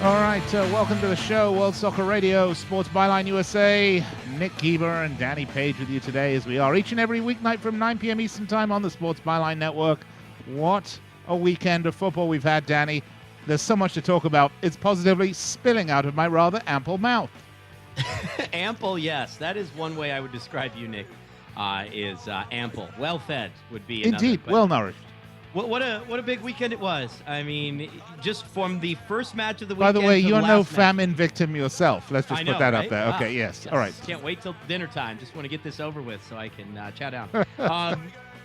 All right, welcome to the show, World Soccer Radio, Sports Byline USA. Nick Geber and Danny Page with you today, as we are each and every weeknight from 9 p.m. Eastern Time on the Sports Byline Network. What a weekend of football we've had, Danny. There's so much to talk about. It's positively spilling out of my rather ample mouth. Ample, yes. That is one way I would describe you, Nick, is ample. Well-fed would be another. Indeed, well-nourished. What a big weekend it was. I mean, just from the first match of the By weekend. the way, you're no match. famine victim yourself. Let's just put that right? up there. Wow. Okay, yes. Yes. All right. Can't wait till dinner time. Just want to get this over with so I can chow down.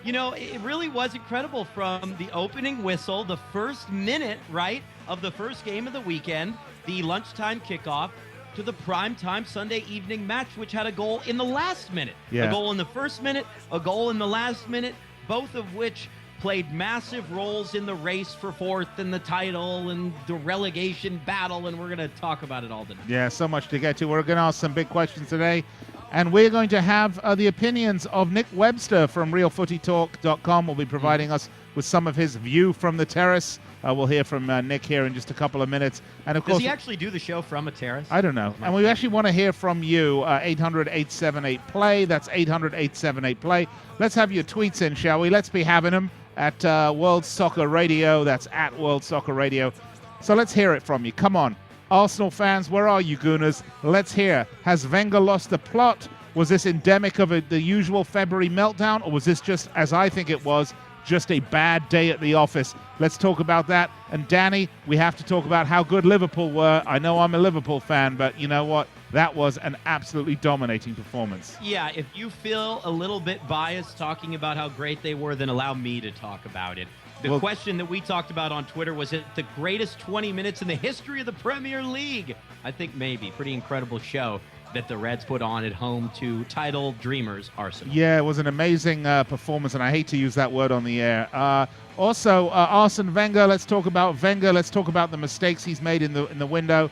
It really was incredible from the opening whistle, the first minute, right, of the first game of the weekend, the lunchtime kickoff, to the primetime Sunday evening match, which had a goal in the last minute. Yeah. A goal in the first minute, a goal in the last minute, both of which played massive roles in the race for fourth and the title and the relegation battle, and we're going to talk about it all tonight. Yeah, so much to get to. We're going to ask some big questions today, and we're going to have the opinions of Nick Webster from RealFootyTalk.com. Will be providing us with some of his view from the terrace. We'll hear from Nick here in just a couple of minutes. And of course, does he actually do the show from a terrace? I don't know. And we actually want to hear from you. 800-878-PLAY. That's 800-878-PLAY. Let's have your tweets in, shall we? Let's be having them at World Soccer Radio. That's at World Soccer Radio. So let's hear it from you. Come on. Arsenal fans, where are you, Gooners? Let's hear. Has Wenger lost the plot? Was this endemic of the usual February meltdown? Or was this just, as I think it was, just a bad day at the office? Let's talk about that. And Danny, we have to talk about how good Liverpool were. I know I'm a Liverpool fan, but you know what? That was an absolutely dominating performance. Yeah, if you feel a little bit biased talking about how great they were, then allow me to talk about it. The question that we talked about on Twitter, was it the greatest 20 minutes in the history of the Premier League? I think maybe. Pretty incredible show that the Reds put on at home to title dreamers Arsenal. Yeah, it was an amazing performance, and I hate to use that word on the air. Also, Arsene Wenger. Let's talk about Wenger. Let's talk about the mistakes he's made in the window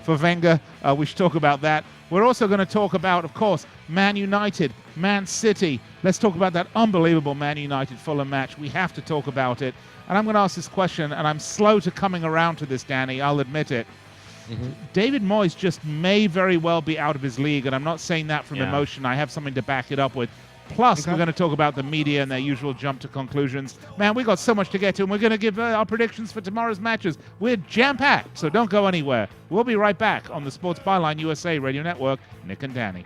for Wenger. We should talk about that. We're also going to talk about, of course, Man United, Man City. Let's talk about that unbelievable Man United Fulham match. We have to talk about it. And I'm going to ask this question, and I'm slow to coming around to this, Danny. I'll admit it. Mm-hmm. David Moyes just may very well be out of his league, and I'm not saying that from emotion. I have something to back it up with. Plus, we're going to talk about the media and their usual jump to conclusions. Man, we got so much to get to, and we're going to give our predictions for tomorrow's matches. We're jam-packed, so don't go anywhere. We'll be right back on the Sports Byline USA Radio Network. Nick and Danny.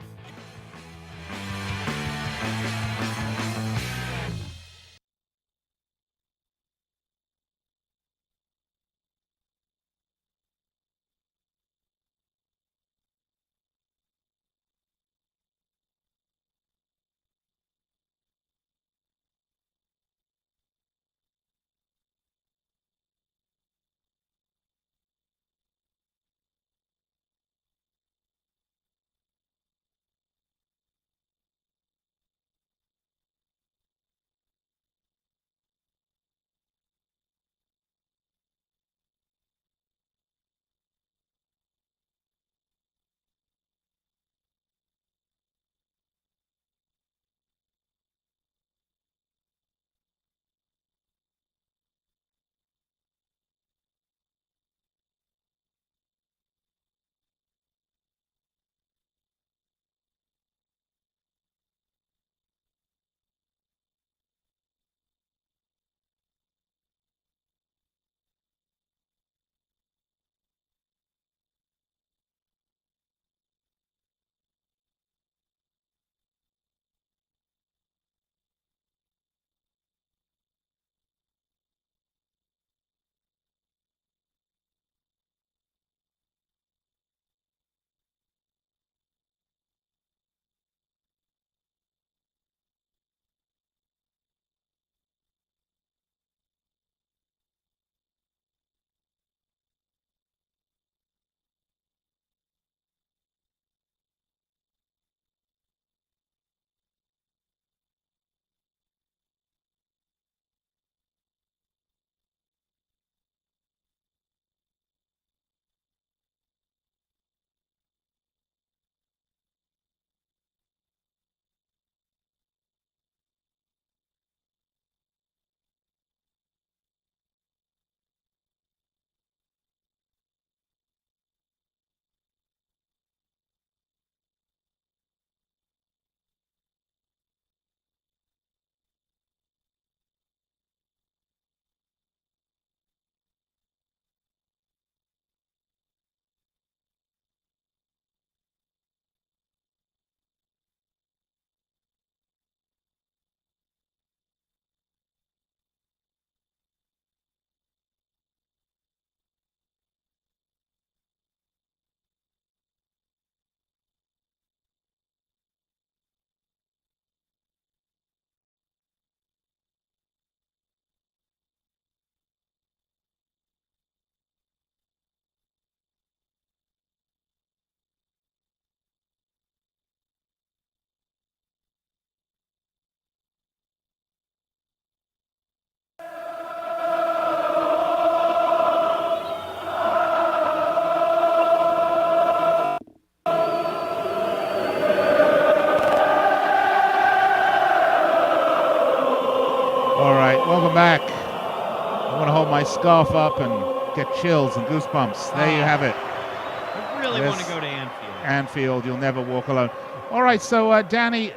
back. I want to hold my scarf up and get chills and goosebumps. There you have it. I really want to go to Anfield. Anfield, you'll never walk alone. All right, so Danny,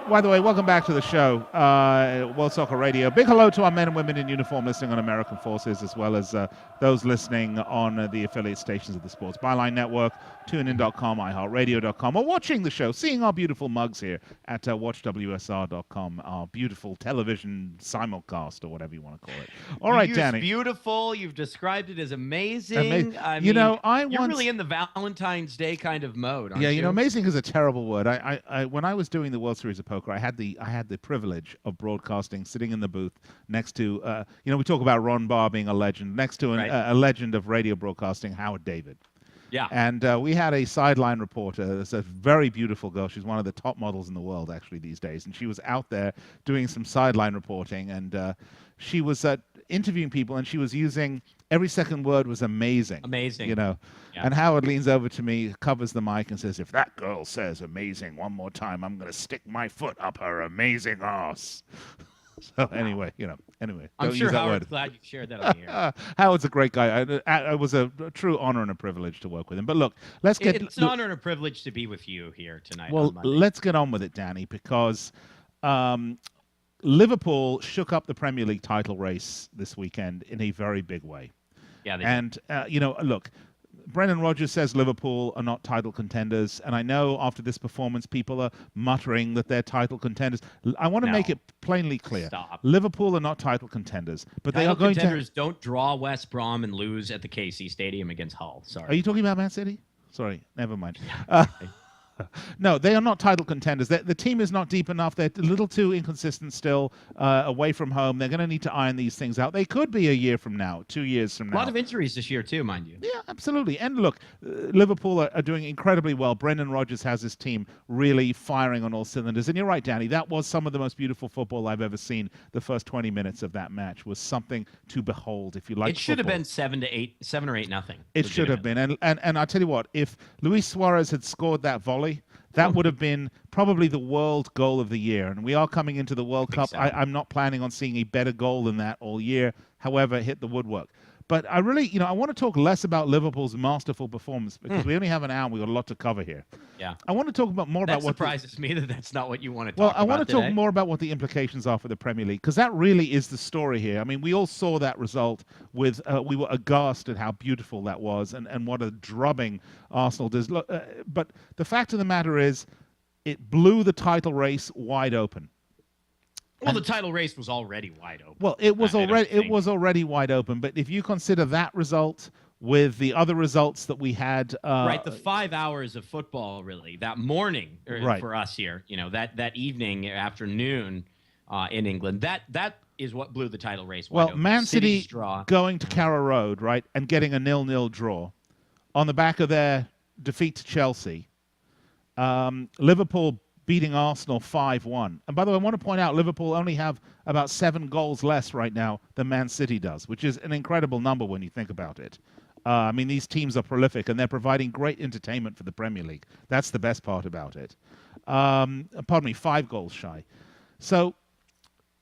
by the way, welcome back to the show, World Soccer Radio. Big hello to our men and women in uniform listening on American Forces, as well as those listening on the affiliate stations of the Sports Byline Network, TuneIn.com, iHeartRadio.com, or watching the show, seeing our beautiful mugs here at WatchWSR.com, our beautiful television simulcast, or whatever you want to call it. All right, Danny. Beautiful. You've described it as amazing. I mean, you're really in the Valentine's Day kind of mode, aren't you? Amazing is a terrible word. I when I was doing the World Series of Poker, I had the privilege of broadcasting, sitting in the booth next to, we talk about Ron Barr being a legend, next to a legend of radio broadcasting, Howard David. Yeah. And we had a sideline reporter. It's a very beautiful girl. She's one of the top models in the world, actually, these days. And she was out there doing some sideline reporting. And she was interviewing people, and she was using every second word was amazing. Amazing. Yeah. And Howard leans over to me, covers the mic, and says, "If that girl says amazing one more time, I'm going to stick my foot up her amazing ass." So anyway, I'm sure Howard's glad you shared that on here. Howard's a great guy. It was a true honor and a privilege to work with him. But look, it's an honor and a privilege to be with you here tonight. Well, let's get on with it, Danny, because Liverpool shook up the Premier League title race this weekend in a very big way. Yeah, they did. Look, Brendan Rodgers says Liverpool are not title contenders, and I know after this performance people are muttering that they're title contenders. I want to make it plainly clear. Stop. Liverpool are not title contenders, but they are going to... Contenders don't draw West Brom and lose at the KC Stadium against Hull. Sorry. Are you talking about Man City? Sorry, never mind. No, they are not title contenders. The team is not deep enough. They're a little too inconsistent still away from home. They're going to need to iron these things out. They could be a year from now, 2 years from now. A lot of injuries this year too, mind you. Yeah, absolutely. And look, Liverpool are doing incredibly well. Brendan Rodgers has his team really firing on all cylinders. And you're right, Danny, that was some of the most beautiful football I've ever seen. The first 20 minutes of that match was something to behold, if you like. It should have been 7 or 8 nothing. It should have been. And I tell you what, if Luis Suarez had scored that volley, that would have been probably the world goal of the year. And we are coming into the World Cup. I'm not planning on seeing a better goal than that all year. However, hit the woodwork. But I really, I want to talk less about Liverpool's masterful performance because we only have an hour and we've got a lot to cover here. Yeah. I want to talk about more about what... That surprises me that that's not what you want to talk about. Well, I want to today. talk more about what the implications are for the Premier League because that really is the story here. I mean, we all saw that result with... we were aghast at how beautiful that was and what a drubbing Arsenal does. But the fact of the matter is it blew the title race wide open. Well, the title race was already wide open. Well, it was already wide open. But if you consider that result with the other results that we had, right, the 5 hours of football, really, that morning for us here, that evening, afternoon in England, that is what blew the title race wide open. Man City going to Carrow Road, right, and getting a 0-0 draw on the back of their defeat to Chelsea. Liverpool beating Arsenal 5-1. And by the way, I want to point out Liverpool only have about 7 goals less right now than Man City does, which is an incredible number when you think about it. I mean, these teams are prolific, and they're providing great entertainment for the Premier League. That's the best part about it. 5 goals shy. So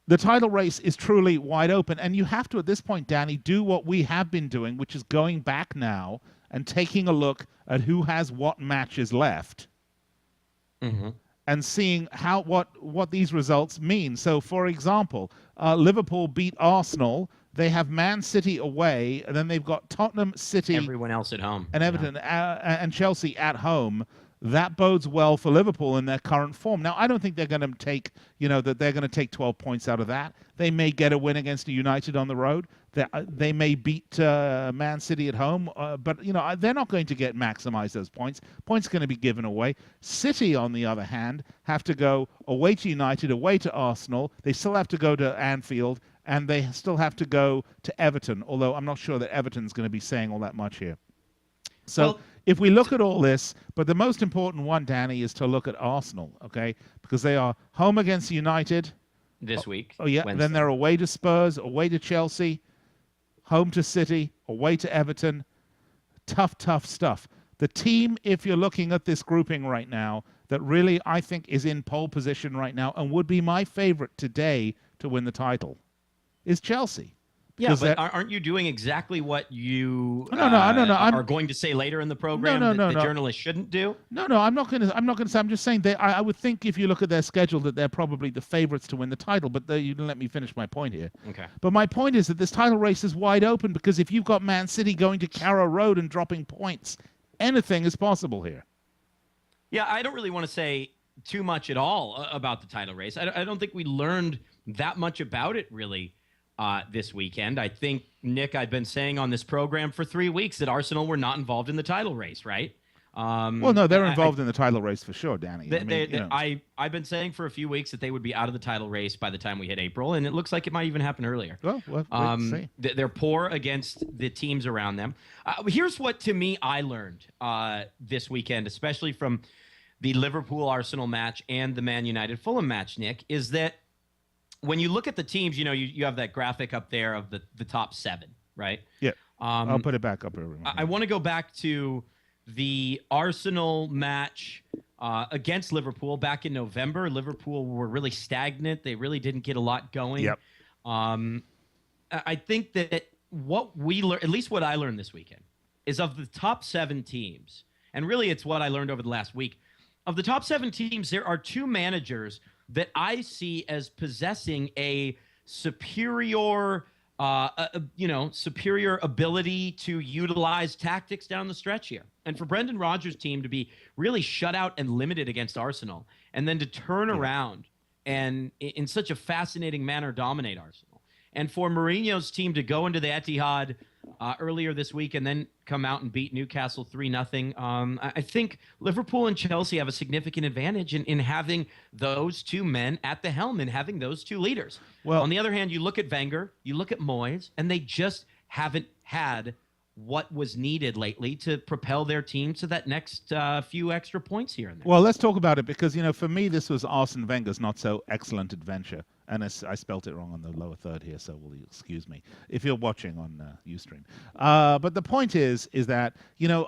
the title race is truly wide open, and you have to, at this point, Danny, do what we have been doing, which is going back now and taking a look at who has what matches left. Mm-hmm. And seeing what these results mean. So, for example, Liverpool beat Arsenal. They have Man City away, and then they've got Tottenham, City, everyone else at home, and Everton and Chelsea at home. That bodes well for Liverpool in their current form. Now, I don't think they're going to take, that they're going to take 12 points out of that. They may get a win against United on the road. They may beat Man City at home, but they're not going to maximize those points. Points are going to be given away. City, on the other hand, have to go away to United, away to Arsenal. They still have to go to Anfield, and they still have to go to Everton. Although I'm not sure that Everton's going to be saying all that much here. So if we look at all this, but the most important one, Danny, is to look at Arsenal, okay? Because they are home against United this week. Oh yeah, Wednesday. Then they're away to Spurs, away to Chelsea, home to City, away to Everton. Tough stuff. The team, if you're looking at this grouping right now, that really I think is in pole position right now and would be my favorite today to win the title is Chelsea. Yeah, but aren't you doing exactly what you No. are going to say later in the program that the journalists shouldn't do? No, I'm not going to say. I'm just saying I would think if you look at their schedule that they're probably the favorites to win the title. But you didn't let me finish my point here. Okay. But my point is that this title race is wide open because if you've got Man City going to Carrow Road and dropping points, anything is possible here. Yeah, I don't really want to say too much at all about the title race. I don't think we learned that much about it really this weekend. I think, Nick, I've been saying on this program for 3 weeks that Arsenal were not involved in the title race, right? Well, no, they're involved in the title race for sure, Danny. I've been saying for a few weeks that they would be out of the title race by the time we hit April, and it looks like it might even happen earlier. Well, wait and see. They're poor against the teams around them. Here's what, to me, I learned this weekend, especially from the Liverpool-Arsenal match and the Man United-Fulham match, Nick, is that when you look at the teams, you have that graphic up there of the top 7, right? Yeah. I'll put it back up. I want to go back to the Arsenal match against Liverpool back in November. Liverpool were really stagnant. They really didn't get a lot going. Yep. I think that what we learned, at least what I learned this weekend, is of the top 7 teams, and really it's what I learned over the last week. Of the top 7 teams, there are 2 managers that I see as possessing a superior superior ability to utilize tactics down the stretch here. And for Brendan Rodgers' team to be really shut out and limited against Arsenal, and then to turn around and in such a fascinating manner dominate Arsenal. And for Mourinho's team to go into the Etihad earlier this week and then come out and beat Newcastle 3-0. I think Liverpool and Chelsea have a significant advantage in having those 2 men at the helm and having those 2 leaders. Well, on the other hand, you look at Wenger, you look at Moyes, and they just haven't had what was needed lately to propel their team to that next few extra points here and there. Well, let's talk about it because, for me, this was Arsene Wenger's not so excellent adventure. And I spelt it wrong on the lower third here, so will you excuse me if you're watching on Ustream. But the point is that,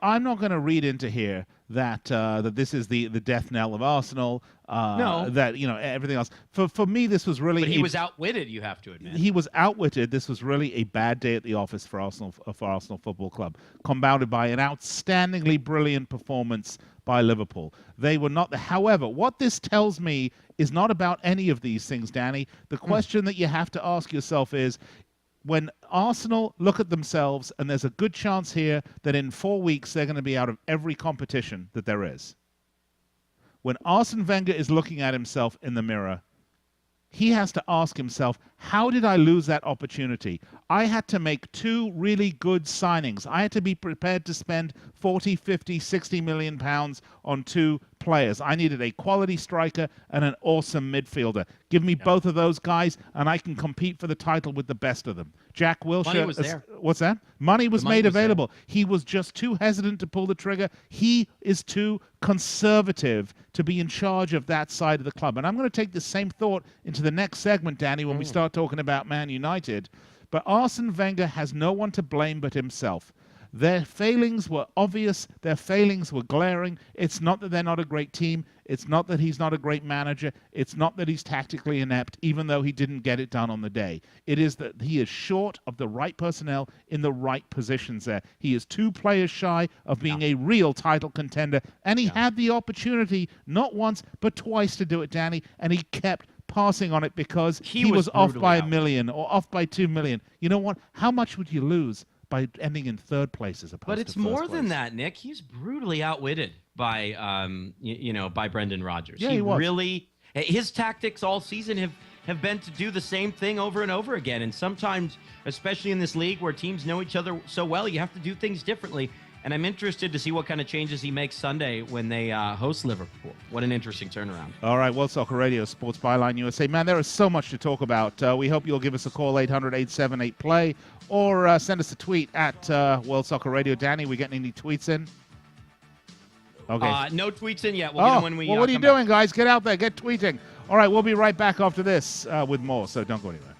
I'm not going to read into here that this is the death knell of Arsenal. No. That, everything else. For me, this was really... But he was outwitted, you have to admit. He was outwitted. This was really a bad day at the office for Arsenal Football Club, compounded by an outstandingly brilliant performance by Liverpool. They were not... However, what this tells me is not about any of these things, Danny. The question that you have to ask yourself is, when Arsenal look at themselves, and there's a good chance here that in 4 weeks they're going to be out of every competition that there is. When Arsene Wenger is looking at himself in the mirror, he has to ask himself, how did I lose that opportunity? I had to make 2 really good signings. I had to be prepared to spend 40, 50, 60 million pounds on 2 players. I needed a quality striker and an awesome midfielder. Give me both of those guys, and I can compete for the title with the best of them. Jack Wilshere... Money was there. What's that? Money was made available. He was just too hesitant to pull the trigger. He is too conservative to be in charge of that side of the club. And I'm going to take the same thought into the next segment, Danny, when we start talking about Man United. But Arsene Wenger has no one to blame but himself. Their failings were obvious. Their failings were glaring. It's not that they're not a great team. It's not that he's not a great manager. It's not that he's tactically inept, even though he didn't get it done on the day. It is that he is short of the right personnel in the right positions there. He is 2 players shy of being a real title contender, and he had the opportunity not once but twice to do it, Danny, and he kept passing on it because he was off by $1 million or off by $2 million. You know what? How much would you lose by ending in 3rd place as opposed to 1st place? But it's more than that, Nick. He's brutally outwitted by by Brendan Rodgers. Yeah, he was. Really, his tactics all season have been to do the same thing over and over again. And sometimes, especially in this league where teams know each other so well, you have to do things differently. And I'm interested to see what kind of changes he makes Sunday when they host Liverpool. What an interesting turnaround. All right, World Soccer Radio, Sports Byline USA. Man, there is so much to talk about. We hope you'll give us a call, 800-878-PLAY, or send us a tweet at World Soccer Radio. Danny, we getting any tweets in? Okay. No tweets in yet. We'll get them when we what are you doing, guys? Get out there. Get tweeting. All right, we'll be right back after this with more, so don't go anywhere.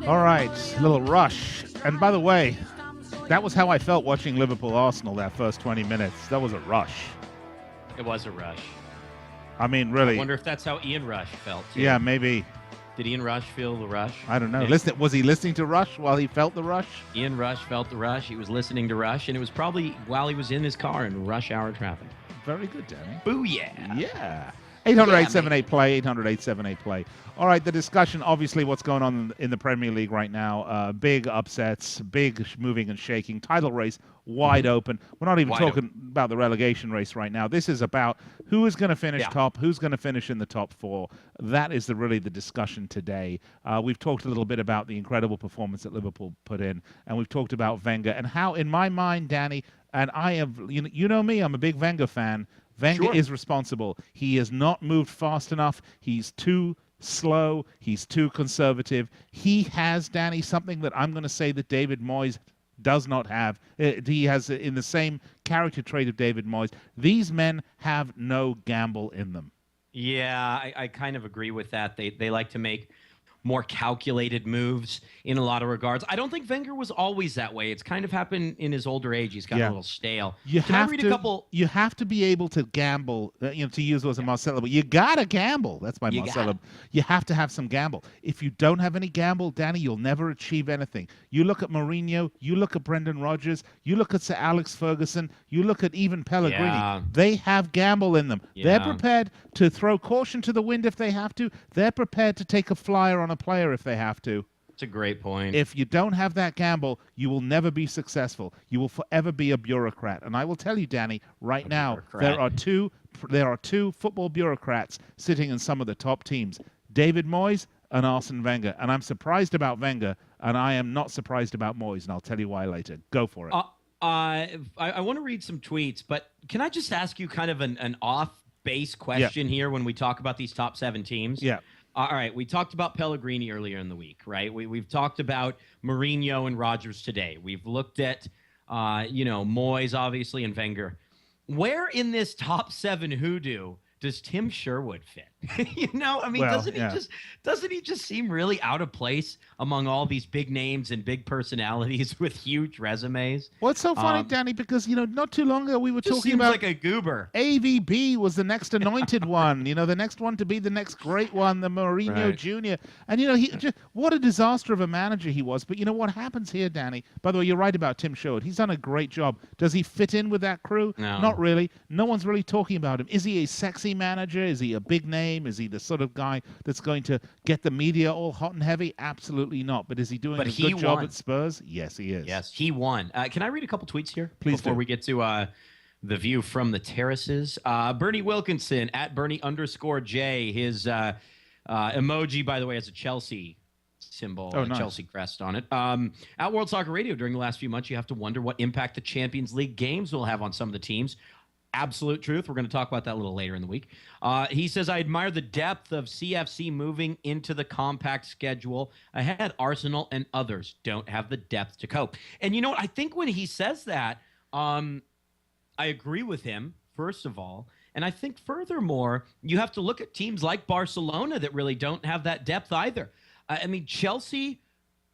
All right, a little rush. And by the way, that was how I felt watching Liverpool-Arsenal that first 20 minutes. That was a rush. It was a rush. I mean, really. I wonder if that's how Ian Rush felt, too. Yeah, maybe. Did Ian Rush feel the rush? I don't know. Was he listening to Rush while he felt the rush? Ian Rush felt the rush. He was listening to Rush, and it was probably while he was in his car in rush hour traffic. Very good, Danny. Booyah. Yeah. 800-878-PLAY, 800-878-PLAY. All right, the discussion, obviously, what's going on in the Premier League right now. Big upsets, big moving and shaking. Title race wide open. We're not even talking about the relegation race right now. This is about who is going to finish top, who's going to finish in the top four. That is really the discussion today. We've talked a little bit about the incredible performance that Liverpool put in, and we've talked about Wenger and how, in my mind, Danny, and I have, you know me, I'm a big Wenger fan. Wenger is responsible. He has not moved fast enough. He's too slow. He's too conservative. He has, Danny, something that I'm going to say that David Moyes does not have. He has in the same character trait of David Moyes. These men have no gamble in them. Yeah, I kind of agree with that. They like to make more calculated moves in a lot of regards. I don't think Wenger was always that way. It's kind of happened in his older age. He's gotten a little stale. You have to be able to gamble, to use those Marcelo, but you got to gamble. That's my Marcelo. You have to have some gamble. If you don't have any gamble, Danny, you'll never achieve anything. You look at Mourinho, you look at Brendan Rodgers, you look at Sir Alex Ferguson, you look at even Pellegrini. Yeah. They have gamble in them. Yeah. They're prepared to throw caution to the wind if they have to. They're prepared to take a flyer on a player if they have to. It's a great point. If you don't have that gamble, you will never be successful. You will forever be a bureaucrat. And I will tell you, Danny, right now, there are two football bureaucrats sitting in some of the top teams, David Moyes and Arsene Wenger. And I'm surprised about Wenger, and I am not surprised about Moyes, and I'll tell you why later. Go for it. I want to read some tweets, but can I just ask you kind of an off-base question here when we talk about these top 7 teams? Yeah. All right, we talked about Pellegrini earlier in the week, right? We've talked about Mourinho and Rodgers today. We've looked at, Moyes, obviously, and Wenger. Where in this top 7 hoodoo does Tim Sherwood fit? Doesn't he just seem really out of place among all these big names and big personalities with huge resumes? Well, it's so funny, Danny, because not too long ago we were talking about like a goober. AVB was the next anointed one, the next one to be the next great one, the Mourinho Jr. And he what a disaster of a manager he was. But what happens here, Danny? By the way, you're right about Tim Sherwood. He's done a great job. Does he fit in with that crew? No. Not really. No one's really talking about him. Is he a sexy manager? Is he a big name? Is he the sort of guy that's going to get the media all hot and heavy? Absolutely not. But is he doing a good job at Spurs? Yes, he is. Yes, he won. Can I read a couple tweets here? Please before we get to the view from the terraces? Bernie Wilkinson, at Bernie_J. His emoji, by the way, has a Chelsea symbol, nice. Chelsea crest on it. At World Soccer Radio, during the last few months, you have to wonder what impact the Champions League games will have on some of the teams. Absolute truth. We're going to talk about that a little later in the week. He says, I admire the depth of CFC moving into the compact schedule ahead. Arsenal and others don't have the depth to cope. And you know what? I think when he says that, I agree with him, first of all. And I think furthermore, you have to look at teams like Barcelona that really don't have that depth either. Chelsea,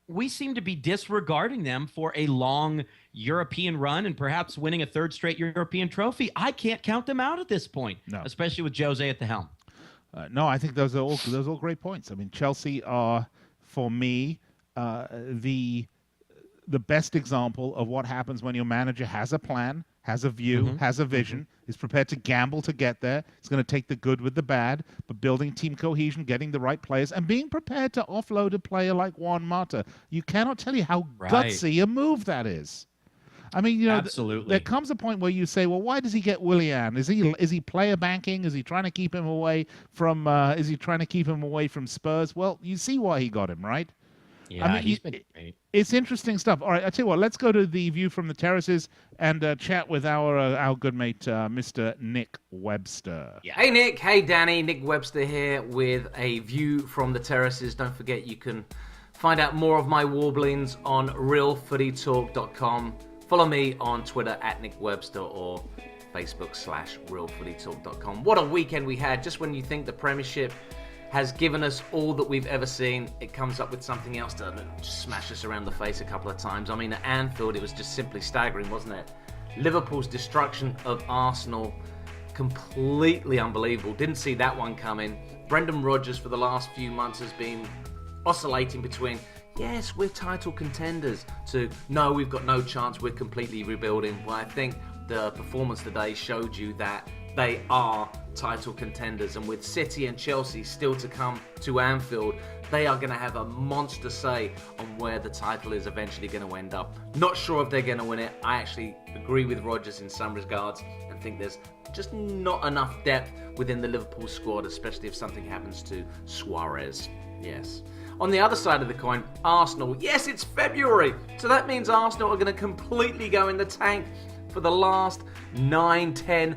we seem to be disregarding them for a long European run and perhaps winning a 3rd straight European trophy. I can't count them out at this point, especially with Jose at the helm. No, I think those are all great points. Chelsea are, for me, the best example of what happens when your manager has a plan, has a view, has a vision, is prepared to gamble to get there. It's going to take the good with the bad, but building team cohesion, getting the right players, and being prepared to offload a player like Juan Mata. You cannot tell you how gutsy a move that is. Absolutely. There comes a point where you say, well, why does he get Willian? Is he player banking? Is he trying to keep him away from Spurs? Well, you see why he got him, right? Yeah, he's been great. It's interesting stuff. All right, I tell you what, let's go to the view from the terraces and chat with our good mate, Mr. Nick Webster. Yeah. Hey, Nick. Hey, Danny. Nick Webster here with a view from the terraces. Don't forget you can find out more of my warblings on realfootytalk.com. Follow me on Twitter at Nick Webster or Facebook /realfootytalk.com. What a weekend we had. Just when you think the Premiership has given us all that we've ever seen. It comes up with something else to just smash us around the face a couple of times. I mean, at Anfield, it was just simply staggering, wasn't it? Liverpool's destruction of Arsenal, completely unbelievable. Didn't see that one coming. Brendan Rodgers for the last few months has been oscillating between, yes, we're title contenders, to, no, we've got no chance, we're completely rebuilding. Well, I think the performance today showed you that they are title contenders, and with City and Chelsea still to come to Anfield, they are going to have a monster say on where the title is eventually going to end up. Not sure if they're going to win it. I actually agree with Rodgers in some regards and think there's just not enough depth within the Liverpool squad, especially if something happens to Suarez. Yes. On the other side of the coin, Arsenal. Yes, it's February, so that means Arsenal are going to completely go in the tank for the last 9-10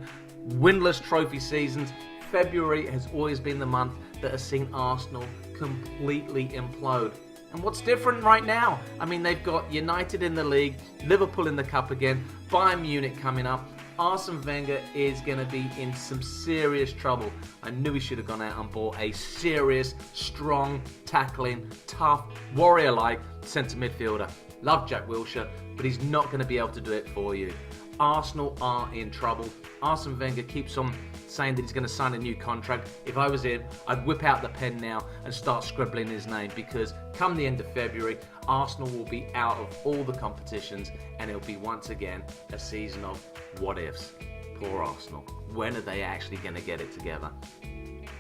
winless trophy seasons. February has always been the month that has seen Arsenal completely implode. And what's different right now? I mean, they've got United in the league, Liverpool in the cup again, Bayern Munich coming up. Arsene Wenger is going to be in some serious trouble. I knew he should have gone out and bought a serious, strong, tackling, tough, warrior-like centre midfielder. Love Jack Wilshere, but he's not going to be able to do it for you. Arsenal are in trouble. Arsene Wenger keeps on saying that he's going to sign a new contract. If I was him, I'd whip out the pen now and start scribbling his name, because come the end of February, Arsenal will be out of all the competitions and it'll be once again a season of what ifs. Poor Arsenal. When are they actually going to get it together?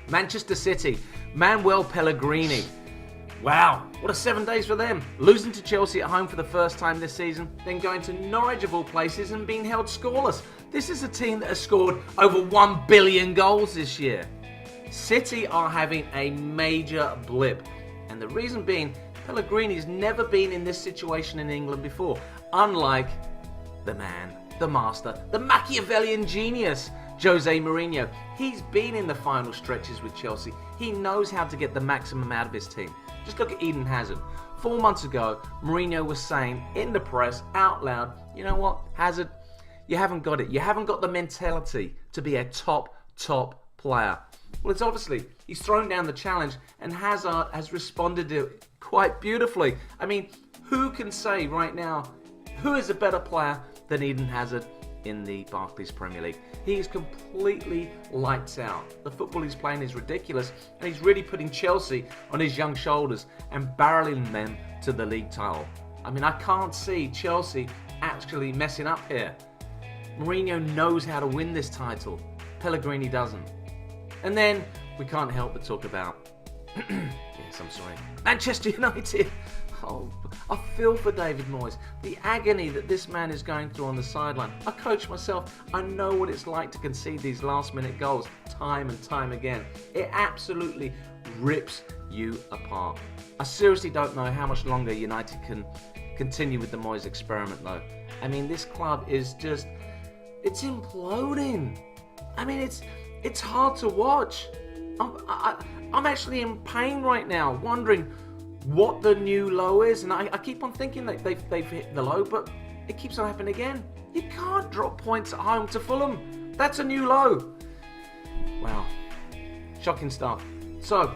Manchester City, Manuel Pellegrini. Wow, what a 7 days for them. Losing to Chelsea at home for the first time this season, then going to Norwich of all places and being held scoreless. This is a team that has scored over 1 billion goals this year. City are having a major blip. And the reason being, Pellegrini's never been in this situation in England before. Unlike the man, the master, the Machiavellian genius, Jose Mourinho. He's been in the final stretches with Chelsea. He knows how to get the maximum out of his team. Just look at Eden Hazard. 4 months ago, Mourinho was saying in the press, out loud, you know what, Hazard, you haven't got it. You haven't got the mentality to be a top player. Well, it's obviously, he's thrown down the challenge and Hazard has responded to it quite beautifully. I mean, who can say right now, who is a better player than Eden Hazard in the Barclays Premier League? He is completely lights out. The football he's playing is ridiculous, and he's really putting Chelsea on his young shoulders and barreling them to the league title. I mean, I can't see Chelsea actually messing up here. Mourinho knows how to win this title. Pellegrini doesn't. And then we can't help but talk about, yes, I'm sorry, Manchester United. Oh, I feel for David Moyes. The agony that this man is going through on the sideline. I coach myself. I know what it's like to concede these last-minute goals time and time again. It absolutely rips you apart. I seriously don't know how much longer United can continue with the Moyes experiment, though. I mean, this club is just, it's imploding. I mean, it's hard to watch. I'm actually in pain right now, wondering what the new low is, and I keep on thinking that they've hit the low, but it keeps on happening again. You can't drop points at home to Fulham. That's a new low. Wow. Shocking stuff. So,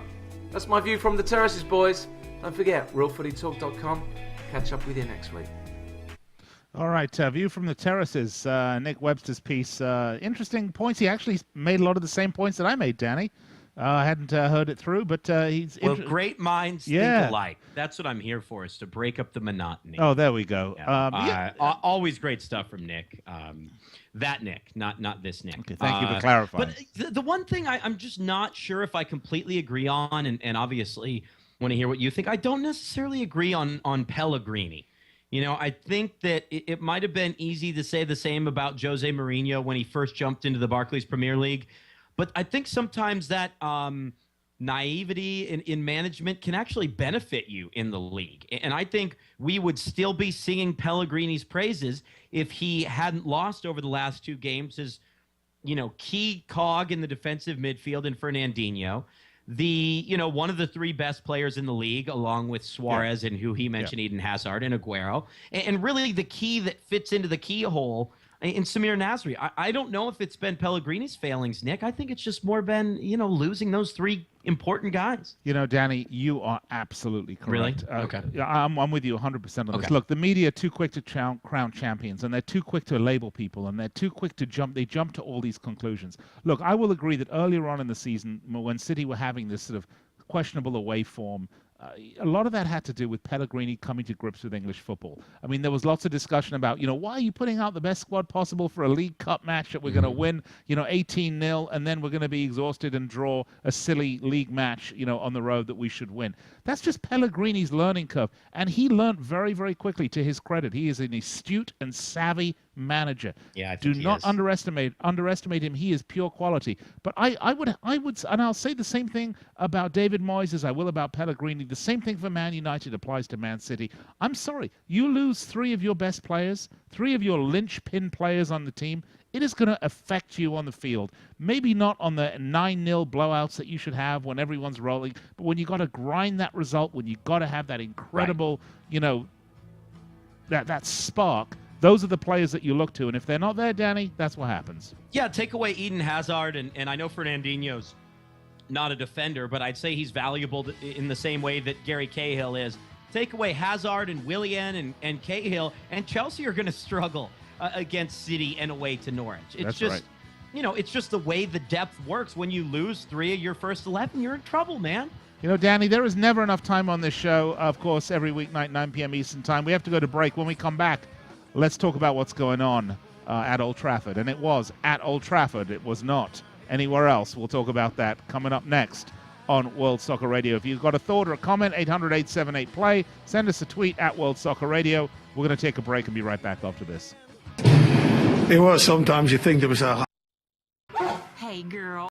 that's my view from the terraces, boys. Don't forget, realfootytalk.com. Catch up with you next week. All right, view from the terraces, Nick Webster's piece. Interesting points. He actually made a lot of the same points that I made, Danny. I hadn't heard it through, but he's... Well, great minds think alike. That's what I'm here for, is to break up the monotony. Oh, there we go. Yeah. Always great stuff from Nick. That Nick, not this Nick. Okay, thank you for clarifying. But the one thing I'm just not sure if I completely agree on, and obviously want to hear what you think, I don't necessarily agree on Pellegrini. You know, I think that it might have been easy to say the same about Jose Mourinho when he first jumped into the Barclays Premier League. But I think sometimes that naivety in management can actually benefit you in the league. And I think we would still be singing Pellegrini's praises if he hadn't lost over the last 2 games his, key cog in the defensive midfield in Fernandinho. One of the 3 best players in the league, along with Suarez and who he mentioned, Eden Hazard and Aguero. And really the key that fits into the keyhole in Samir Nasri. I don't know if it's been Pellegrini's failings, Nick. I think it's just more been, losing those three important guys. Danny, you are absolutely correct. Really? Okay. I'm with you 100% on this. Okay. Look, the media are too quick to crown champions, and they're too quick to label people, and they're too quick to jump. They jump to all these conclusions. Look, I will agree that earlier on in the season, when City were having this sort of questionable away form, a lot of that had to do with Pellegrini coming to grips with English football. I mean, there was lots of discussion about, why are you putting out the best squad possible for a League Cup match that we're going to win, 18-0, and then we're going to be exhausted and draw a silly league match, on the road that we should win. That's just Pellegrini's learning curve, and he learned very, very quickly. To his credit, he is an astute and savvy manager. Yeah, I do think not underestimate him. He is pure quality. But I would, and I'll say the same thing about David Moyes as I will about Pellegrini. The same thing for Man United applies to Man City. I'm sorry, you lose three of your best players, three of your linchpin players on the team. It is going to affect you on the field. Maybe not on the 9-0 blowouts that you should have when everyone's rolling, but when you got to grind that result, when you got to have that incredible, that spark. Those are the players that you look to, and if they're not there, Danny, that's what happens. Yeah, take away Eden Hazard, and I know Fernandinho's not a defender, but I'd say he's valuable in the same way that Gary Cahill is. Take away Hazard and Willian and Cahill, and Chelsea are going to struggle against City and away to Norwich. It's That's just, right. It's just the way the depth works. When you lose three of your first 11, you're in trouble, man. Danny, there is never enough time on this show. Of course, every weeknight, 9 p.m. Eastern Time. We have to go to break. When we come back, let's talk about what's going on at Old Trafford. And it was at Old Trafford. It was not anywhere else. We'll talk about that coming up next on World Soccer Radio. If you've got a thought or a comment, 800-878-PLAY. Send us a tweet at World Soccer Radio. We're going to take a break and be right back after this. It was sometimes you think there was a... Hey, girl.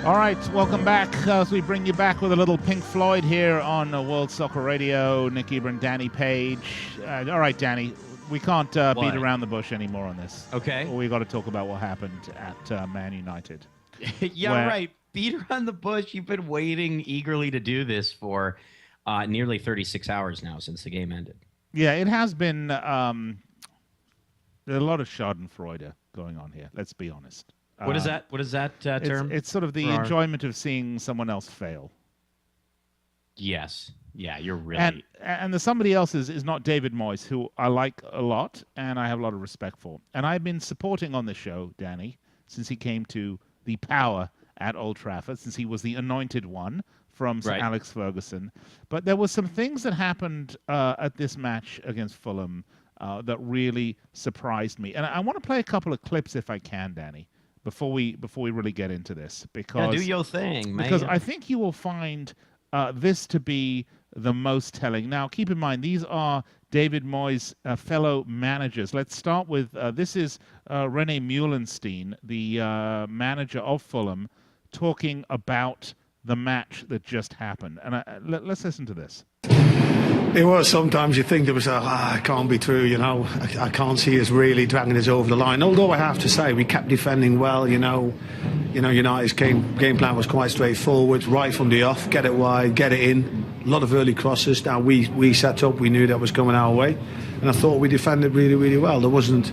All right, welcome back as we bring you back with a little Pink Floyd here on World Soccer Radio. Nick Geber and Danny Page. All right, Danny, we can't beat around the bush anymore on this. Okay. We got to talk about what happened at Man United. Yeah, right. Beat around the bush. You've been waiting eagerly to do this for nearly 36 hours now since the game ended. Yeah, it has been there's a lot of Schadenfreude going on here. Let's be honest. What is that? What is that term? It's sort of the enjoyment of seeing someone else fail. Yes. Yeah, you're really... And the somebody else is not David Moyes, who I like a lot and I have a lot of respect for. And I've been supporting on this show, Danny, since he came to the power at Old Trafford, since he was the anointed one from Sir Alex Ferguson. But there were some things that happened at this match against Fulham that really surprised me. And I want to play a couple of clips if I can, Danny, before we really get into this, because do your thing, man. Because I think you will find this to be the most telling. Now, keep in mind, these are David Moyes' fellow managers. Let's start with this is Rene Meulenstein, the manager of Fulham, talking about the match that just happened. And let's listen to this. It was sometimes you think there was it can't be true, you know. I can't see us really dragging us over the line. Although I have to say we kept defending well, you know. United's game plan was quite straightforward, right from the off, get it wide, get it in. A lot of early crosses. Now we set up, we knew that was coming our way, and I thought we defended really, really well. There wasn't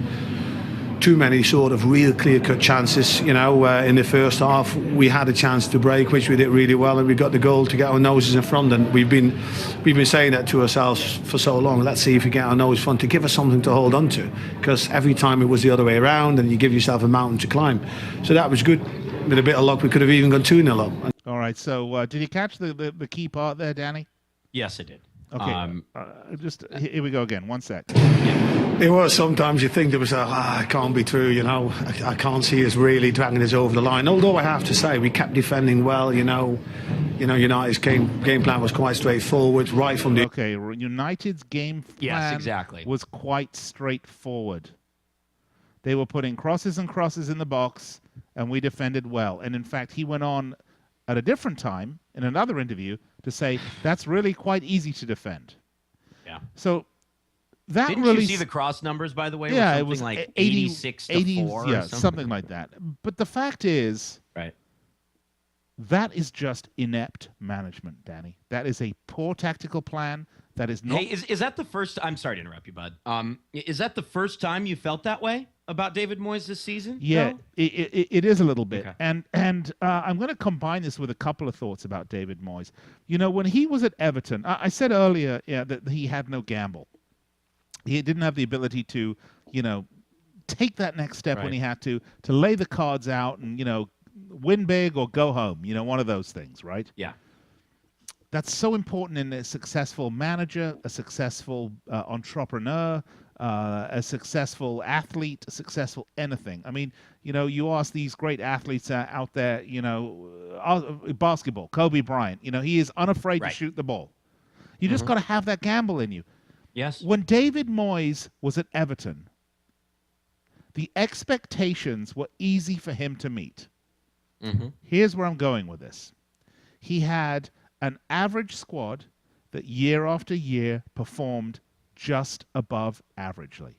too many sort of real clear-cut chances, in the first half. We had a chance to break, which we did really well, and we got the goal to get our noses in front. And we've been saying that to ourselves for so long. Let's see if we get our nose in front to give us something to hold on to, because every time it was the other way around, and you give yourself a mountain to climb. So that was good. With a bit of luck, we could have even gone 2-0 up. All right. So did you catch the key part there, Danny? Yes, I did. Okay. Just here we go again. One sec. Yeah. It was sometimes you think there was it can't be true, you know. I can't see us really dragging us over the line. Although I have to say we kept defending well, United's game plan was quite straightforward, right from the... Okay, United's game plan was quite straightforward. They were putting crosses and crosses in the box, and we defended well. And in fact, he went on at a different time in another interview to say that's really quite easy to defend. Yeah. So that Didn't really... you see the cross numbers, by the way? Yeah, it was like 80, 86-4 yeah, or something like that. But the fact is... Right. That is just inept management, Danny. That is a poor tactical plan. That is not... Hey, is that the first... I'm sorry to interrupt you, bud. Is that the first time you felt that way about David Moyes this season? Yeah, no? it is a little bit. Okay. And I'm going to combine this with a couple of thoughts about David Moyes. When he was at Everton, I said earlier that he had no gamble. He didn't have the ability to, take that next step when he had to lay the cards out and, win big or go home, one of those things, right? Yeah. That's so important in a successful manager, a successful entrepreneur, a successful athlete, a successful anything. I mean, you ask these great athletes out there, basketball, Kobe Bryant, he is unafraid to shoot the ball. You just got to have that gamble in you. Yes. When David Moyes was at Everton, the expectations were easy for him to meet. Mm-hmm. Here's where I'm going with this. He had an average squad that year after year performed just above averagely.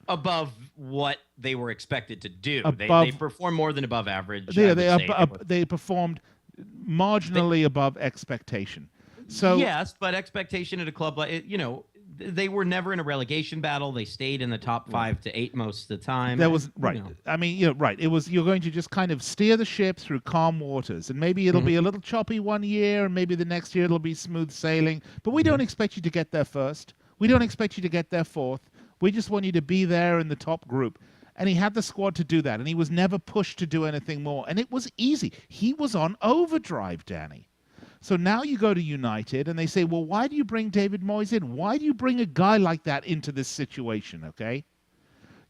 Above what they were expected to do. Above, they performed more than above average. They performed marginally above expectation. So yes, but expectation at a club like they were never in a relegation battle. They stayed in the top 5 to 8 most of the time. That was right. I mean, right. It was you're going to just kind of steer the ship through calm waters, and maybe it'll be a little choppy one year, and maybe the next year it'll be smooth sailing. But we don't expect you to get there first. We don't expect you to get there fourth. We just want you to be there in the top group. And he had the squad to do that, and he was never pushed to do anything more. And it was easy. He was on overdrive, Danny. So now you go to United and they say, well, why do you bring David Moyes in? Why do you bring a guy like that into this situation, okay?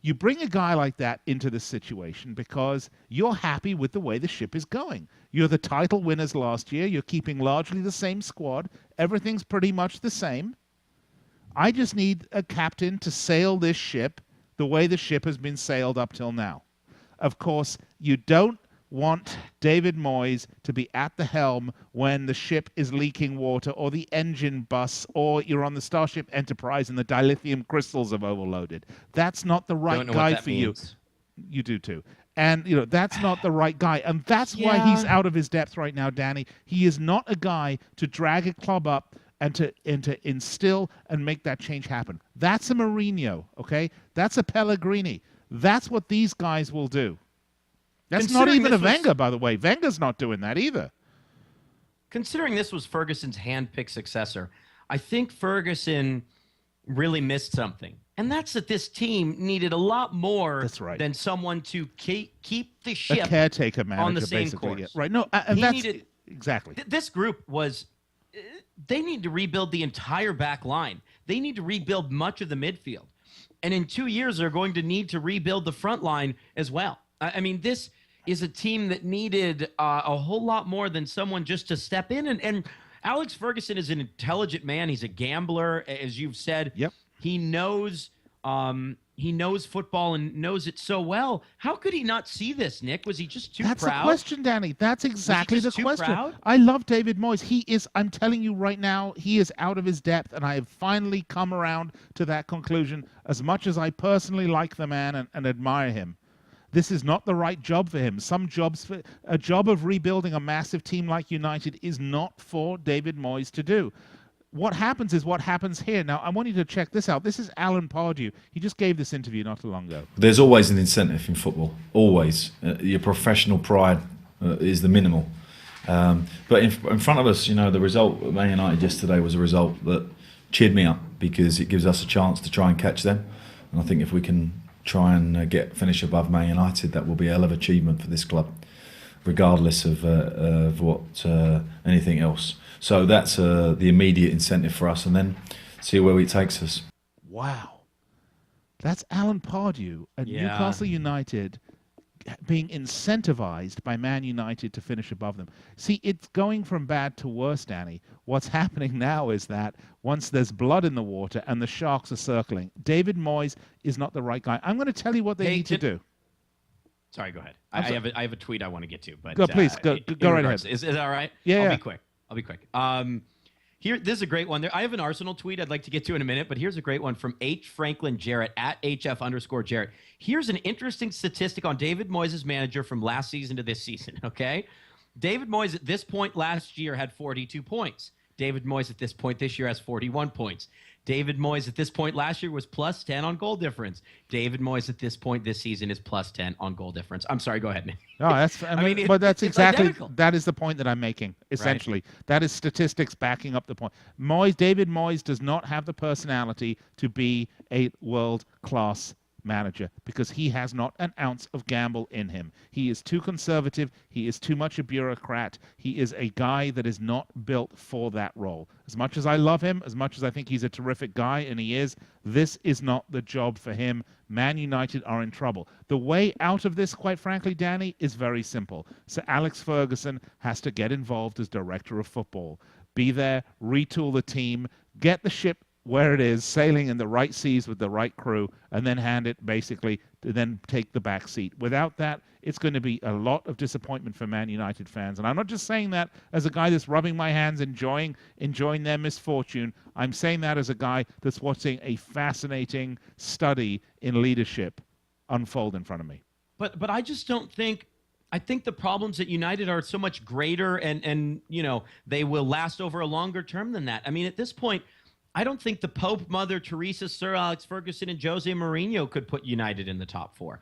You bring a guy like that into this situation because you're happy with the way the ship is going. You're the title winners last year. You're keeping largely the same squad. Everything's pretty much the same. I just need a captain to sail this ship the way the ship has been sailed up till now. Of course, you don't want David Moyes to be at the helm when the ship is leaking water or the engine busts or you're on the Starship Enterprise and the dilithium crystals have overloaded. That's not the right Don't know guy what that for means. you. You do too. And, that's not the right guy. And that's why he's out of his depth right now, Danny. He is not a guy to drag a club up and to instill and make that change happen. That's a Mourinho, okay? That's a Pellegrini. That's what these guys will do. That's not even a Wenger, by the way. Wenger's not doing that either. Considering this was Ferguson's hand-picked successor, I think Ferguson really missed something. And that's that this team needed a lot more than someone to keep the ship a caretaker manager, on the same basically. course. Yeah. Right. No, and that's exactly. This group was they need to rebuild the entire back line. They need to rebuild much of the midfield. And in 2 years, they're going to need to rebuild the front line as well. I mean, this is a team that needed a whole lot more than someone just to step in. And Alex Ferguson is an intelligent man. He's a gambler, as you've said. Yep. He knows football and knows it so well. How could he not see this, Nick? Was he just too proud? That's the question, Danny. That's exactly the question. Proud? I love David Moyes. I'm telling you right now, he is out of his depth, and I have finally come around to that conclusion. As much as I personally like the man and admire him, this is not the right job for him. A job of rebuilding a massive team like United is not for David Moyes to do. What happens is what happens here. Now, I want you to check this out. This is Alan Pardew. He just gave this interview not too long ago. There's always an incentive in football. Always. Your professional pride is the minimal. But in front of us, the result at Man United yesterday was a result that cheered me up because it gives us a chance to try and catch them. And I think if we can try and finish above Man United, that will be a hell of achievement for this club, regardless of anything else. So that's the immediate incentive for us, and then see where it takes us. Wow. That's Alan Pardew at Newcastle United being incentivized by Man United to finish above them. See, it's going from bad to worse, Danny. What's happening now is that once there's blood in the water and the sharks are circling, David Moyes is not the right guy. I'm going to tell you what they need to do. Sorry, go ahead. I have a tweet I want to get to, but please go right ahead. Is that all right? Yeah. I'll be quick. This is a great one. I have an Arsenal tweet I'd like to get to in a minute, but here's a great one from H. Franklin Jarrett at HF_Jarrett. Here's an interesting statistic on David Moyes' manager from last season to this season, okay? David Moyes at this point last year had 42 points. David Moyes at this point this year has 41 points. David Moyes at this point last year was plus 10 on goal difference. David Moyes at this point this season is plus 10 on goal difference. I'm sorry, go ahead, Nick. No, but that's exactly identical. That is the point that I'm making. Essentially, that is statistics backing up the point. David Moyes does not have the personality to be a world-class manager because he has not an ounce of gamble in him. He is too conservative. He is too much a bureaucrat. He is a guy that is not built for that role. As much as I love him, as much as I think he's a terrific guy, and he is, this is not the job for him. Man United are in trouble. The way out of this, quite frankly, Danny, is very simple. So Alex Ferguson has to get involved as director of football. Be there, retool the team, get the ship where it is, sailing in the right seas with the right crew, and then hand it basically to then take the back seat. Without that, it's going to be a lot of disappointment for Man United fans. And I'm not just saying that as a guy that's rubbing my hands, enjoying their misfortune. I'm saying that as a guy that's watching a fascinating study in leadership unfold in front of me. But I just don't think. I think the problems at United are so much greater, and they will last over a longer term than that. I mean, at this point, I don't think the Pope, Mother Teresa, Sir Alex Ferguson, and Jose Mourinho could put United in the top four.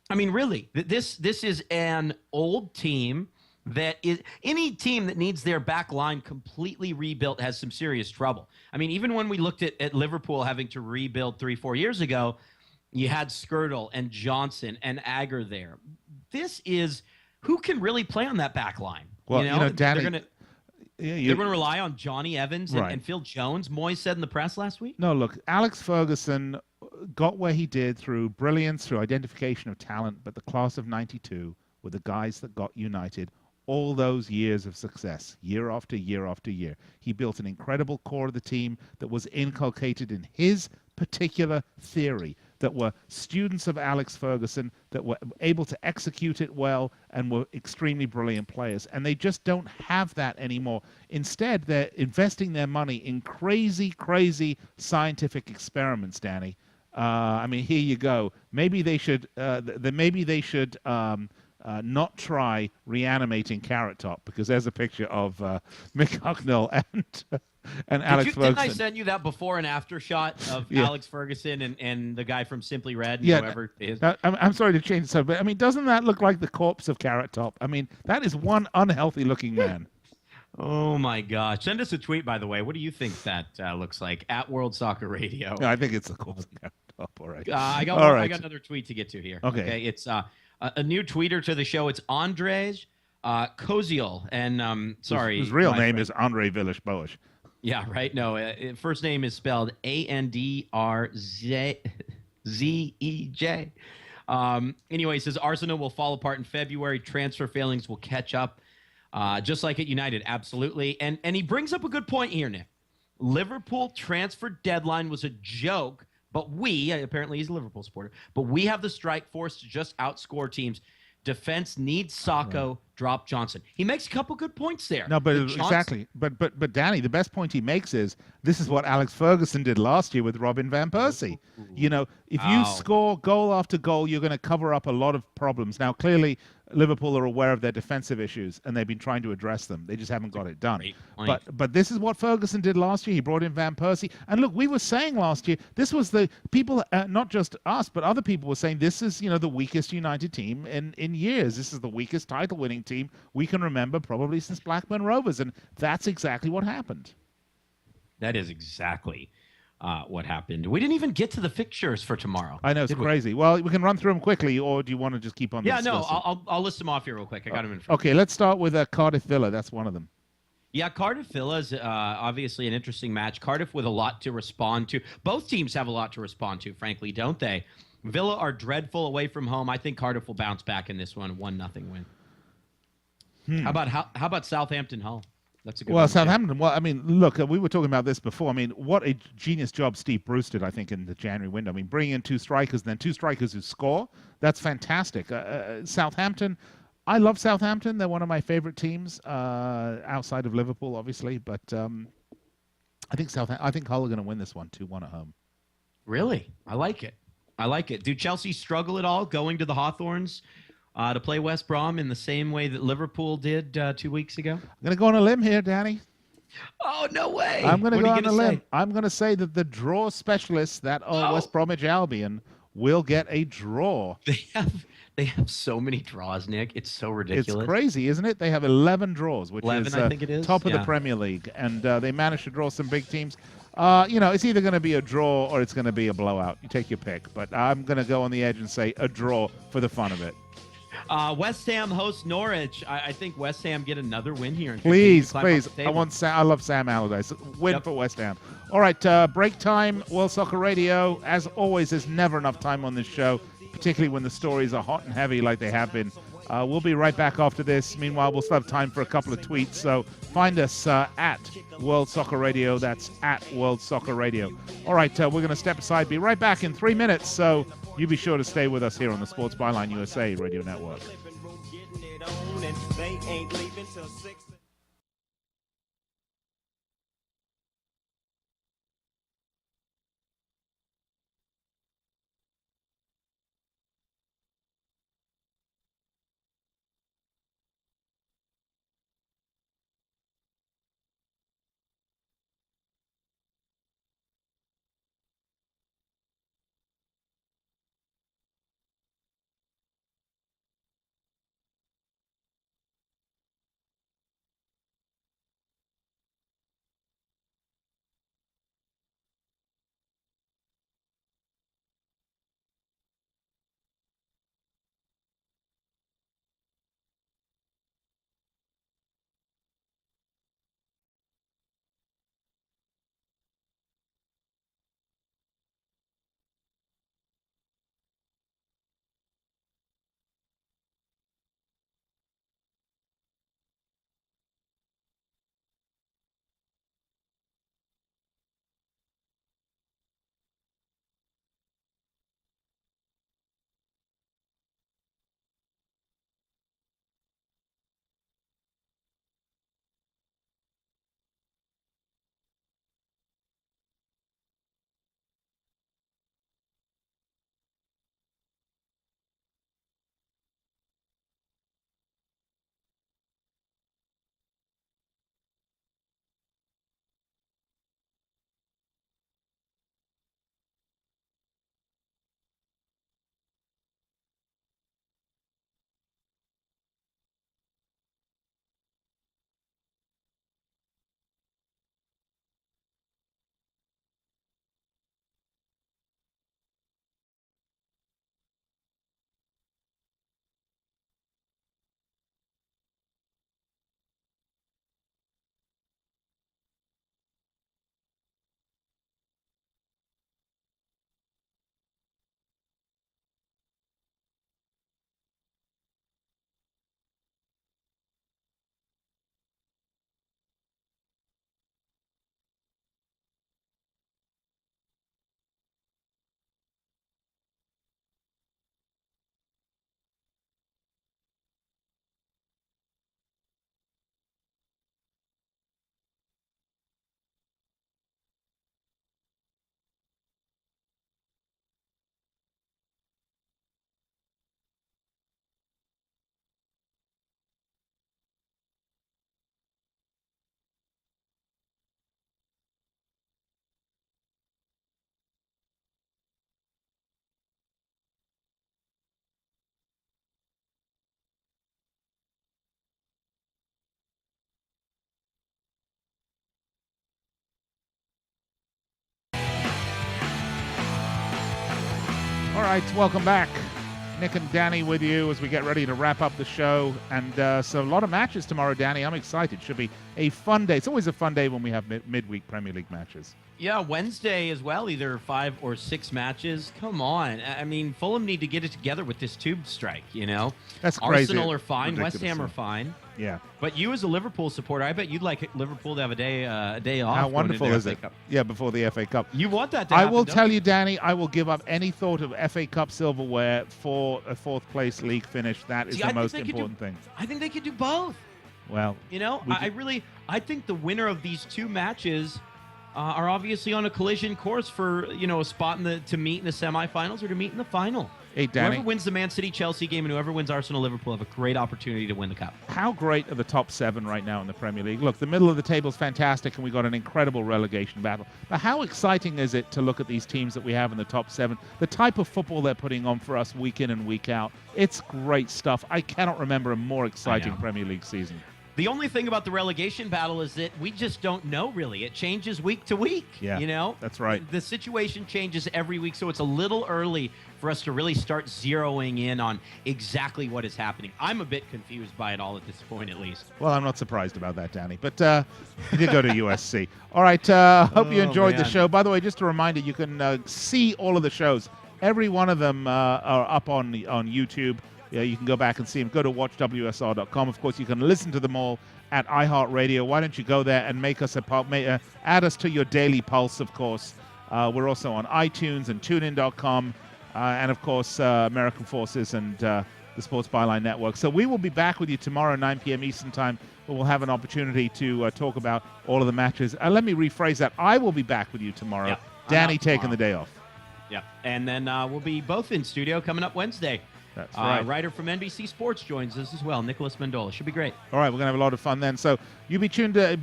I mean, really, this is an old team that is any team that needs their back line completely rebuilt has some serious trouble. I mean, even when we looked at Liverpool having to rebuild 3-4 years ago, you had Skirtle and Johnson and Agger there. This is who can really play on that back line. Well, Danny, they're going to rely on Johnny Evans and Phil Jones, Moyes said in the press last week? No, look, Alex Ferguson got where he did through brilliance, through identification of talent, but the class of 92 were the guys that got United all those years of success, year after year after year. He built an incredible core of the team that was inculcated in his particular theory, that were students of Alex Ferguson, that were able to execute it well and were extremely brilliant players. And they just don't have that anymore. Instead, they're investing their money in crazy, crazy scientific experiments, Danny. I mean, here you go. Maybe they should. Maybe they should not try reanimating Carrot Top, because there's a picture of Mick Hucknall and Alex Ferguson. Didn't I send you that before and after shot of Alex Ferguson and the guy from Simply Red and whoever it is? I'm sorry to change the subject, but I mean, doesn't that look like the corpse of Carrot Top? I mean, that is one unhealthy looking man. Oh my gosh! Send us a tweet, by the way. What do you think that looks like at World Soccer Radio? I think it's the corpse of Carrot Top. All right. I got another tweet to get to here. Okay. It's a new tweeter to the show. It's Andrzej Koziel, and sorry, his real name is Andre Villas-Boas. Yeah, right. No, first name is spelled Andrzej. Anyway, he says Arsenal will fall apart in February. Transfer failings will catch up, just like at United. Absolutely. And he brings up a good point here, Nick. Liverpool transfer deadline was a joke, but apparently he's a Liverpool supporter, but we have the strike force to just outscore teams. Defense needs Sacco, drop Johnson. He makes a couple good points there. No, but exactly. But Danny, the best point he makes is this is what Alex Ferguson did last year with Robin van Persie. You know, if you score goal after goal, you're going to cover up a lot of problems. Now, clearly, Liverpool are aware of their defensive issues, and they've been trying to address them. They just haven't got it done. But this is what Ferguson did last year. He brought in Van Persie. And look, we were saying last year, this was the people, not just us, but other people were saying this is, the weakest United team in years. This is the weakest title-winning team we can remember probably since Blackburn Rovers. And that's exactly what happened. That is exactly what happened. We didn't even get to the fixtures for tomorrow. I know, it's crazy. Well, we can run through them quickly, or do you want to just keep on? Yeah, no, I'll list them off here real quick. I got them in front. Okay, let's start with Cardiff Villa. That's one of them. Yeah, Cardiff Villa is obviously an interesting match. Cardiff with a lot to respond to. Both teams have a lot to respond to, frankly, don't they? Villa are dreadful away from home. I think Cardiff will bounce back in this one, 1-0 win. How about Southampton Hull? That's a good one. Southampton. Well, I mean, look, we were talking about this before. I mean, what a genius job Steve Bruce did, I think, in the January window. I mean, bringing in two strikers, then two strikers who score. That's fantastic. Southampton, I love Southampton. They're one of my favorite teams outside of Liverpool, obviously. But I think Hull are going to win this one 2-1 at home. Really? I like it. Do Chelsea struggle at all going to the Hawthorns to play West Brom in the same way that Liverpool did 2 weeks ago? I'm going to go on a limb here, Danny. Oh, no way. I'm going to go on a limb. I'm going to say that the draw specialists that are West Bromwich Albion will get a draw. They have so many draws, Nick. It's so ridiculous. It's crazy, isn't it? They have 11 draws, which 11, is, I think it is. Top of the Premier League. And they managed to draw some big teams. It's either going to be a draw or it's going to be a blowout. You take your pick. But I'm going to go on the edge and say a draw for the fun of it. West Ham hosts Norwich. I think West Ham get another win here. Please. I love Sam Allardyce. Win for West Ham. All right, break time, World Soccer Radio. As always, there's never enough time on this show, particularly when the stories are hot and heavy like they have been. We'll be right back after this. Meanwhile, we'll still have time for a couple of tweets. So find us at World Soccer Radio. That's at World Soccer Radio. All right, we're going to step aside. Be right back in 3 minutes. So you be sure to stay with us here on the Sports Byline USA Radio Network. right, welcome back. Nick and Danny with you as we get ready to wrap up the show. And so a lot of matches tomorrow, Danny. I'm excited. Should be a fun day. It's always a fun day when we have midweek Premier League matches. Yeah, Wednesday as well, either 5 or 6 matches. Come on. I mean, Fulham need to get it together with this tube strike, you know? That's crazy. Arsenal are fine. West Ham are fine. Yeah. But you as a Liverpool supporter, I bet you'd like Liverpool to have a day off. How wonderful is FA it? Cup. Yeah, before the FA Cup. You want that to I happen, will don't tell you? you, Danny, I will give up any thought of FA Cup silverware for a 4th place league finish. That is See, the I think most they could important do- thing. I think they could do both. Well, You know, I think the winner of these 2 matches are obviously on a collision course for, you know, a spot to meet in the semifinals or to meet in the final. hey, Danny, Whoever wins the Man City-Chelsea game and whoever wins Arsenal-Liverpool have a great opportunity to win the cup. how great are the top 7 right now in the Premier League? Look, the middle of the table is fantastic, and we got an incredible relegation battle. But how exciting is it to look at these teams that we have in the top 7? The type of football they're putting on for us week in and week out. It's great stuff. I cannot remember a more exciting Premier League season. The only thing about the relegation battle is that we just don't know, really. It changes week to week. Yeah, you know? that's right. The situation changes every week, so it's a little early for us to really start zeroing in on exactly what is happening. I'm a bit confused by it all at this point, at least. Well, I'm not surprised about that, Danny. But you did go to USC. All right, hope you enjoyed the man. show. By the way, just a reminder, you can see all of the shows. Every one of them are up on YouTube. Yeah, you can go back and see them. Go to watchwsr.com. Of course, you can listen to them all at iHeartRadio. Why don't you go there and make us add us to your daily pulse, of course. We're also on iTunes and TuneIn.com. And, of course, American Forces and the Sports Byline Network. So we will be back with you tomorrow, 9 p.m. Eastern Time. We'll have an opportunity to talk about all of the matches. Let me rephrase that. I will be back with you tomorrow. Yep, Danny taking the day off. Yeah, and then we'll be both in studio coming up Wednesday. That's right. Writer from NBC Sports joins us as well, Nicholas Mendola. Should be great. All right, we're going to have a lot of fun then. So you be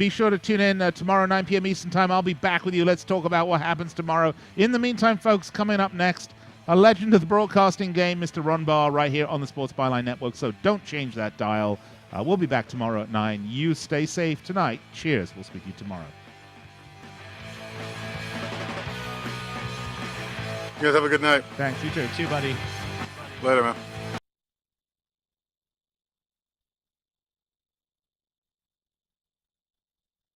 sure to tune in tomorrow, 9 p.m. Eastern Time. I'll be back with you. Let's talk about what happens tomorrow. In the meantime, folks, coming up next, a legend of the broadcasting game, Mr. Ron Barr, right here on the Sports Byline Network. So don't change that dial. We'll be back tomorrow at 9. You stay safe tonight. Cheers. We'll speak to you tomorrow. You guys have a good night. Thanks. You too. See you, buddy. Later, man.